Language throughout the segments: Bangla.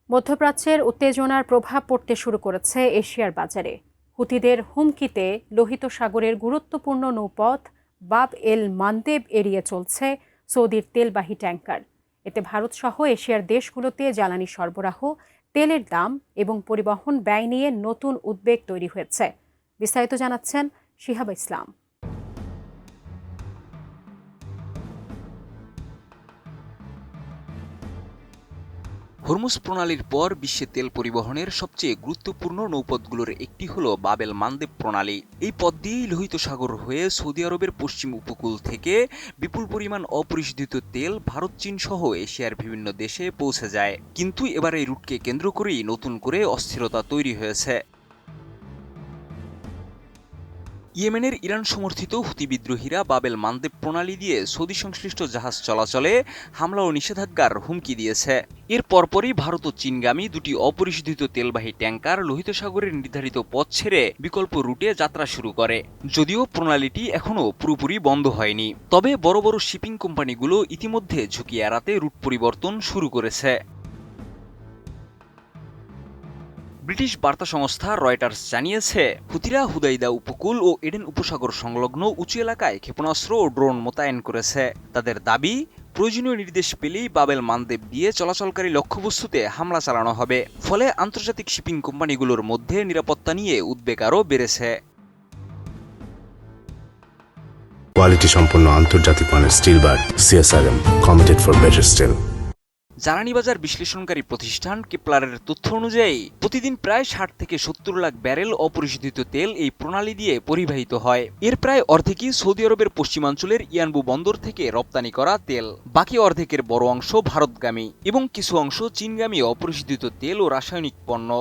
মধ্যপ্রাচ্যের উত্তেজনার প্রভাব পড়তে শুরু করেছে এশিয়ার বাজারে। হুতিদের হুমকিতে লোহিত সাগরের গুরুত্বপূর্ণ নৌপথ বাব এল মান্দেব এড়িয়ে চলছে সৌদির তেলবাহী ট্যাঙ্কার। এতে ভারতসহ এশিয়ার দেশগুলোতে জ্বালানি সরবরাহ, তেলের দাম এবং পরিবহন ব্যয় নিয়ে নতুন উদ্বেগ তৈরি হয়েছে। বিস্তারিত জানাচ্ছেন শিহাব ইসলাম। হরমুজ প্রণালীর পর বিশ্বে তেল পরিবহনের সবচেয়ে গুরুত্বপূর্ণ নৌপথগুলোর একটি হল বাব এল মান্দেব প্রণালী। এই পথ দিয়েই লোহিত সাগর হয়ে সৌদি আরবের পশ্চিম উপকূল থেকে বিপুল পরিমাণ অপরিশোধিত তেল ভারত, চীন সহ এশিয়ার বিভিন্ন দেশে পৌঁছে যায়। কিন্তু এবার এই রুটকে কেন্দ্র করেই নতুন করে অস্থিরতা তৈরি হয়েছে। ইয়েমেনের ইরান সমর্থিত হুতি বিদ্রোহীরা বাব এল মান্দেব প্রণালী দিয়ে সৌদি সংশ্লিষ্ট জাহাজ চলাচলে হামলা ও নিষেধাজ্ঞার হুমকি দিয়েছে। এর পরপরই ভারত ও চীনগামী দুটি অপরিশোধিত তেলবাহী ট্যাঙ্কার লোহিত সাগরের নির্ধারিত পথ ছেড়ে বিকল্প রুটে যাত্রা শুরু করে। যদিও প্রণালীটি এখনও পুরোপুরি বন্ধ হয়নি, তবে বড় বড় শিপিং কোম্পানিগুলো ইতিমধ্যে ঝুঁকি এড়াতে রুট পরিবর্তন শুরু করেছে। ব্রিটিশ বার্তা সংস্থা রয়টার্স জানিয়েছে, হুতিরা হুদাইদা উপকূল ও এডেন উপসাগর সংলগ্ন উঁচু এলাকায় ক্ষেপণাস্ত্র ও ড্রোন মোতায়েন করেছে। তাদের দাবি, প্রয়োজনীয় নির্দেশ পেলেই বাব এল মান্দেব দিয়ে চলাচলকারী লক্ষ্যবস্তুতে হামলা চালানো হবে। ফলে আন্তর্জাতিক শিপিং কোম্পানিগুলোর মধ্যে নিরাপত্তা নিয়ে উদ্বেগ আরও বেড়েছে। কোয়ালিটি সম্পন্ন আন্তর্জাতিক মানের still bar CSRM, committed for better still. জ্বালানি বাজার বিশ্লেষণকারী প্রতিষ্ঠান কেপলারের তথ্য অনুযায়ী প্রতিদিন প্রায় 60 থেকে 70 লাখ ব্যারেল অপরিশোধিত তেল এই প্রণালী দিয়ে পরিবাহিত হয়। এর প্রায় অর্ধেকই সৌদি আরবের পশ্চিমাঞ্চলের ইয়ানবু বন্দর থেকে রপ্তানি করা তেল। বাকি অর্ধেকের বড় অংশ ভারতগামী এবং কিছু অংশ চীনগামী অপরিশোধিত তেল ও রাসায়নিক পণ্য।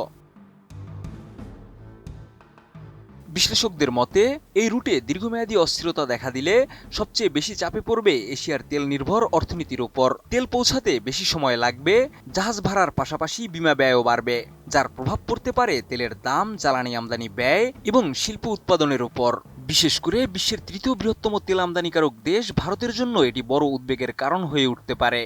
বিশ্লেষকদের মতে, এই রুটে দীর্ঘমেয়াদী অস্থিরতা দেখা দিলে সবচেয়ে বেশি চাপে পড়বে এশিয়ার তেল নির্ভর অর্থনীতির উপর। তেল পৌঁছাতে বেশি সময় লাগবে, জাহাজ ভাড়ার পাশাপাশি বিমা ব্যয়ও বাড়বে, যার প্রভাব পড়তে পারে তেলের দাম, জ্বালানি আমদানি ব্যয় এবং শিল্প উৎপাদনের উপর। বিশেষ করে বিশ্বের তৃতীয় বৃহত্তম তেল আমদানিকারক দেশ ভারতের জন্য এটি বড় উদ্বেগের কারণ হয়ে উঠতে পারে।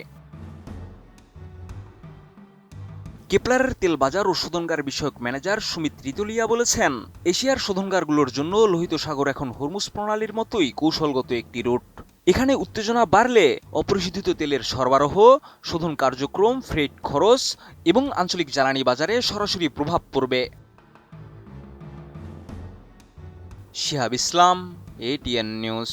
কেপলারের তেল বাজার ও শোধনগার বিষয়ক ম্যানেজার সুমিত রিতলিয়া বলেছেন, এশিয়ার শোধনগারগুলোর জন্য লোহিত সাগর এখন হরমুজ প্রণালীর মতোই কৌশলগত একটি রুট। এখানে উত্তেজনা বাড়লে অপরিশোধিত তেলের সরবরাহ, শোধন কার্যক্রম, ফ্রেট খরচ এবং আঞ্চলিক জ্বালানি বাজারে সরাসরি প্রভাব পড়বে। শিহাব ইসলাম, ATN নিউজ।